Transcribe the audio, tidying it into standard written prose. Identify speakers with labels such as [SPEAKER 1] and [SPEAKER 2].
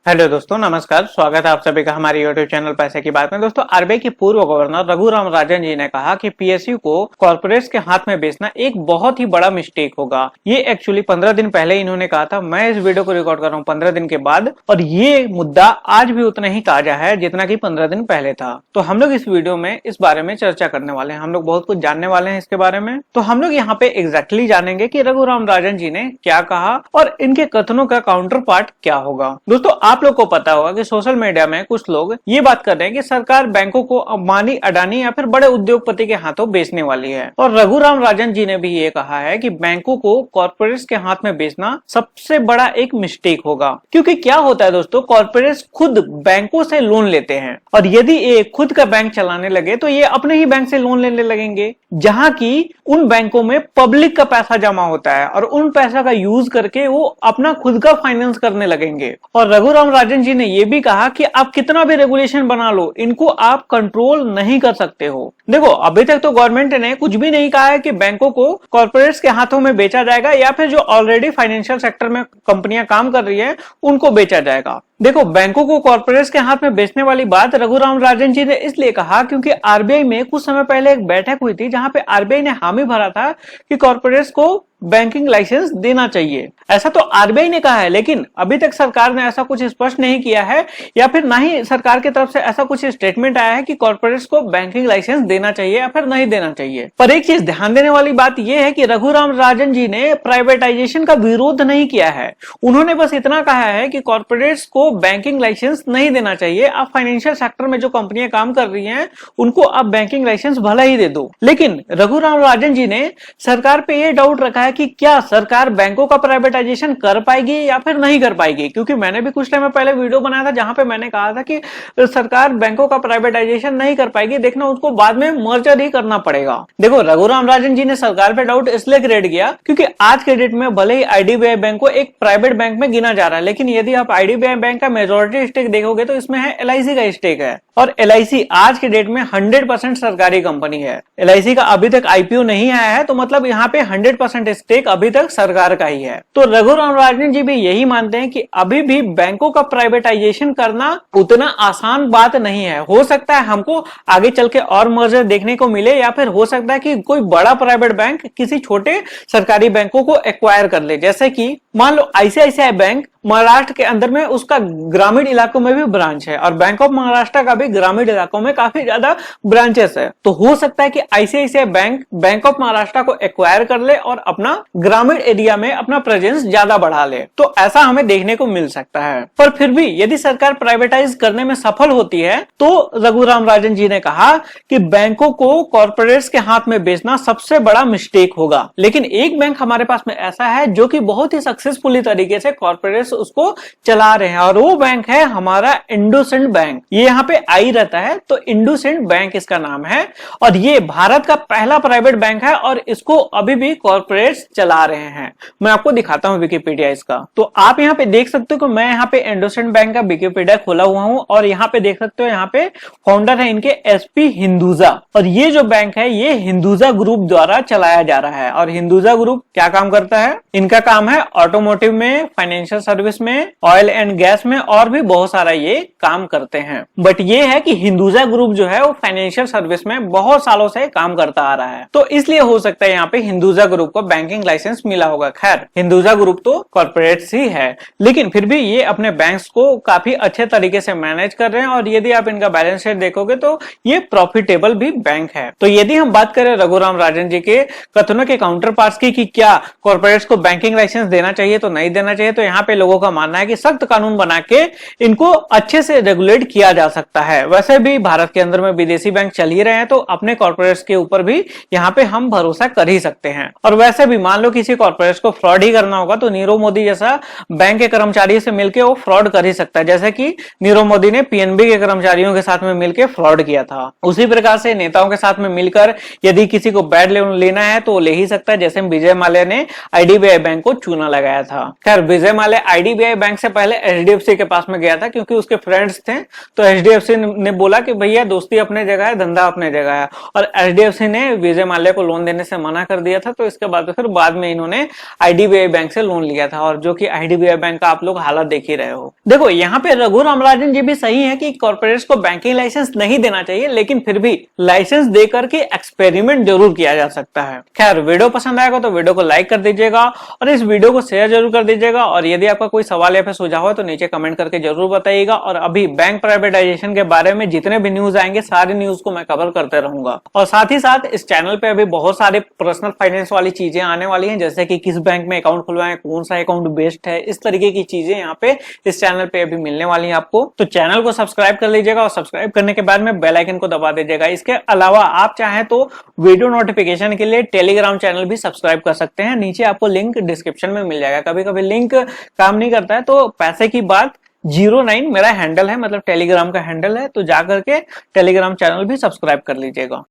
[SPEAKER 1] Hello दोस्तों, नमस्कार। स्वागत है आप सभी का हमारे यूट्यूब चैनल पैसे की बात में। दोस्तों, आरबीआई के पूर्व गवर्नर रघुराम राजन जी ने कहा कि पीएसयू को कॉर्पोरेट्स के हाथ में बेचना एक बहुत ही बड़ा मिस्टेक होगा। ये एक्चुअली 15 दिन पहले इन्होंने कहा था। मैं इस वीडियो को रिकॉर्ड कर रहा हूँ 15 दिन के बाद, और ये मुद्दा आज भी उतना ही ताजा है जितना कि 15 दिन पहले था। तो हम लोग इस वीडियो में इस बारे में चर्चा करने वाले हैं। हम लोग बहुत कुछ जानने वाले हैं इसके बारे में। तो हम लोग यहाँ पे एग्जैक्टली जानेंगे कि रघुराम राजन जी ने क्या कहा और इनके कथनों का काउंटर पार्ट क्या होगा। दोस्तों, आप लोग को पता होगा कि सोशल मीडिया में कुछ लोग ये बात कर रहे हैं कि सरकार बैंकों को अंबानी, अडानी या फिर बड़े उद्योगपति के हाथों बेचने वाली है। और रघुराम राजन जी ने भी ये कहा है कि बैंकों को कॉर्पोरेट्स के हाथ में बेचना सबसे बड़ा एक मिस्टेक होगा। क्योंकि क्या होता है दोस्तों, कॉर्पोरेट्स खुद बैंकों से लोन लेते हैं, और यदि ये खुद का बैंक चलाने लगे तो ये अपने ही बैंक से लोन लेने लगेंगे, जहां की उन बैंकों में पब्लिक का पैसा जमा होता है, और उन पैसा का यूज करके वो अपना खुद का फाइनेंस करने लगेंगे। और रघुराम राजन जी ने यह भी कहा कि आप कितना भी रेगुलेशन बना लो, इनको आप कंट्रोल नहीं कर सकते हो। देखो, अभी तक तो गवर्नमेंट ने कुछ भी नहीं कहा है कि बैंकों को कॉर्पोरेट्स के हाथों में बेचा जाएगा या फिर जो ऑलरेडी फाइनेंशियल सेक्टर में कंपनियां काम कर रही है उनको बेचा जाएगा। देखो, बैंकों को कॉर्पोरेट्स के हाथ में बेचने वाली बात रघुराम राजन जी ने इसलिए कहा क्योंकि आरबीआई में कुछ समय पहले एक बैठक हुई थी जहां पे आरबीआई ने हामी भरा था कि कॉर्पोरेट्स को बैंकिंग लाइसेंस देना चाहिए। ऐसा तो आरबीआई ने कहा है, लेकिन अभी तक सरकार ने ऐसा कुछ स्पष्ट नहीं किया है, या फिर ना ही सरकार की तरफ से ऐसा कुछ स्टेटमेंट आया है कि कॉर्पोरेट्स को बैंकिंग लाइसेंस देना चाहिए या फिर नहीं देना चाहिए। पर एक चीज ध्यान देने वाली बात यह है कि रघुराम राजन जी ने प्राइवेटाइजेशन का विरोध नहीं किया है। उन्होंने बस इतना कहा है कि कॉर्पोरेट्स को बैंकिंग लाइसेंस नहीं देना चाहिए। आप फाइनेंशियल सेक्टर में जो कंपनियां काम कर रही हैं उनको आप बैंकिंग लाइसेंस भला ही दे दो। लेकिन रघुराम राजन जी ने सरकार पे ये डाउट रखा है कि क्या सरकार बैंकों का प्राइवेटाइजेशन कर पाएगी या फिर नहीं कर पाएगी। क्योंकि मैंने भी कुछ टाइम पहले वीडियो बनाया था जहां पे मैंने कहा था कि सरकार बैंकों का प्राइवेटाइजेशन नहीं कर पाएगी, देखना उसको बाद में मर्जर ही करना पड़ेगा। देखो, रघुराम राजन जी ने सरकार पे डाउट इसलिए क्रिएट किया क्योंकि आज के डेट में भले ही आईडीबीआई बैंक को एक प्राइवेट बैंक में गिना जा रहा है, लेकिन यदि आप आईडीबीआई बैंक का मेजॉरिटी स्टेक देखोगे तो इसमें है एलआईसी का स्टेक है, और एलआईसी आज के डेट में 100% सरकारी कंपनी है। एलआईसी का अभी तक आईपीओ नहीं आया है, तो मतलब यहाँ पे 100% स्टेक अभी तक सरकार का ही है। तो रघुराम राजन जी भी यही मानते हैं कि अभी भी बैंकों का प्राइवेटाइजेशन करना उतना आसान बात नहीं है। हो सकता है हमको आगे चल के और मर्जर देखने को मिले, या फिर हो सकता है कि कोई बड़ा प्राइवेट बैंक किसी छोटे सरकारी बैंकों को एक्वायर कर ले। जैसे कि मान लो आईसीआईसीआई बैंक महाराष्ट्र के अंदर में उसका ग्रामीण इलाकों में भी ब्रांच है, और बैंक ऑफ महाराष्ट्र का भी ग्रामीण इलाकों में काफी ज्यादा ब्रांचेस है। तो हो सकता है कि ICICI bank bank of Maharashtra को एक्वायर कर ले और अपना ग्रामीण एरिया में अपना प्रेजेंस ज्यादा बढ़ा ले। तो ऐसा हमें देखने को मिल सकता है। पर फिर भी यदि सरकार प्राइवेटाइज करने में सफल होती है तो रघुराम राजन जी ने कहा कि बैंकों को कॉर्पोरेट्स के हाथ में बेचना सबसे बड़ा मिस्टेक होगा। लेकिन एक बैंक हमारे पास में ऐसा है जो कि बहुत ही सक्सेसफुली तरीके से कॉर्पोरेट्स उसको चला रहे हैं, और वो बैंक है हमारा इंडोसिंड बैंक। ये यहाँ पे आई रहता है, तो इंडोसिंड बैंक इसका नाम है, और ये भारत का पहला प्राइवेट बैंक है, और इसको अभी भी कॉर्पोरेट्स चला रहे हैं। मैं आपको दिखाता हूँ विकिपीडिया इसका। तो आप यहाँ पे देख सकते हो कि मैं यहाँ पे इंडोसिंड बैंक का विकिपीडिया खोला हुआ हूँ, और यहाँ पे देख सकते हो यहाँ पे फाउंडर है इनके एसपी हिंदुजा, और ये जो बैंक है ये हिंदुजा ग्रुप द्वारा चलाया जा रहा है। और हिंदुजा ग्रुप क्या काम करता है? इनका काम है ऑटोमोटिव में, फाइनेंशियल सर्विस में, ऑयल एंड गैस में, और भी बहुत सारा ये काम करते हैं। बट ये है कि हिंदुजा ग्रुप जो है वो फाइनेंशियल सर्विस में बहुत सालों से काम करता आ रहा है, तो इसलिए हो सकता है यहाँ पे हिंदुजा ग्रुप को बैंकिंग लाइसेंस मिला होगा। खैर, हिंदुजा ग्रुप तो कॉर्पोरेट्स ही है, लेकिन फिर भी ये अपने बैंक्स को काफी अच्छे तरीके से मैनेज कर रहे हैं, और यदि आप इनका बैलेंस शीट देखोगे तो ये प्रॉफिटेबल भी बैंक है। तो यदि हम बात करें रघुराम राजन जी के कथनों के काउंटर पार्ट्स की कि क्या कॉर्पोरेट्स को बैंकिंग लाइसेंस देना चाहिए तो नहीं देना चाहिए, तो यहाँ पे लोगों का मानना है कि सख्त कानून बना के इनको अच्छे से रेगुलेट किया जा सकता है। वैसे भी भारत के अंदर में विदेशी बैंक चल ही रहे हैं, तो अपने कॉर्पोरेट्स के ऊपर भी यहाँ पे हम भरोसा कर ही सकते हैं। और वैसे भी मान लो किसी कॉर्पोरेट्स को फ्रॉड ही करना होगा तो नीरव मोदी जैसा बैंक के कर्मचारी से मिलकर वो फ्रॉड कर ही सकता है, जैसे कि नीरव मोदी ने पीएनबी के कर्मचारियों के साथ में मिलकर फ्रॉड किया था। उसी प्रकार से नेताओं के साथ में मिलकर यदि किसी को बैड लोन लेना है तो ले ही सकता है, जैसे विजय माल्या ने आईडीबीआई बैंक को चूना लगाया गया था। खैर विजय माल्या आईडीबीआई बैंक से पहले एचडीएफसी के पास में गया था क्योंकि उसके फ्रेंड्स थे, तो एचडीएफसी ने बोला कि भैया दोस्ती अपने जगह है, धंधा अपने जगह है, और एचडीएफसी ने विजय माल्या को लोन देने से मना कर दिया था। तो इसके बाद फिर बाद में इन्होंने आईडीबीआई बैंक से लोन लिया था, और जो कि आईडीबीआई बैंक का आप लोग हालत देख ही रहे हो। देखो यहाँ पे रघु रामराजन जी भी सही है कि कॉर्पोरेट्स को बैंकिंग लाइसेंस नहीं देना चाहिए, लेकिन फिर भी लाइसेंस देकर के एक्सपेरिमेंट जरूर किया जा सकता है। खैर वीडियो पसंद आएगा तो वीडियो को लाइक कर दीजिएगा और इस वीडियो को शेयर जरूर कर दीजिएगा, और यदि आपका कोई सवाल या फिर सुझाव है तो नीचे कमेंट करके जरूर बताइएगा। और अभी बैंक प्राइवेटाइजेशन के बारे में जितने भी न्यूज आएंगे सारी न्यूज को मैं कवर करते रहूंगा, और साथ ही साथ इस चैनल पे अभी बहुत सारे पर्सनल फाइनेंस वाली चीजें आने वाली हैं, जैसे कि किस बैंक में अकाउंट खुलवाएं, कौन सा अकाउंट बेस्ट है, इस तरीके की चीजें यहाँ पे इस चैनल पे अभी मिलने वाली है आपको। तो चैनल को सब्सक्राइब कर लीजिएगा, और सब्सक्राइब करने के बाद में बेल आइकन को दबा दीजिएगा। इसके अलावा आप चाहें तो वीडियो नोटिफिकेशन के लिए टेलीग्राम चैनल भी सब्सक्राइब कर सकते हैं, नीचे आपको लिंक डिस्क्रिप्शन में मिल जाएगा। कभी कभी लिंक काम नहीं करता है तो पैसे की बात 09 मेरा हैंडल है, मतलब टेलीग्राम का हैंडल है, तो जाकर के टेलीग्राम चैनल भी सब्सक्राइब कर लीजिएगा।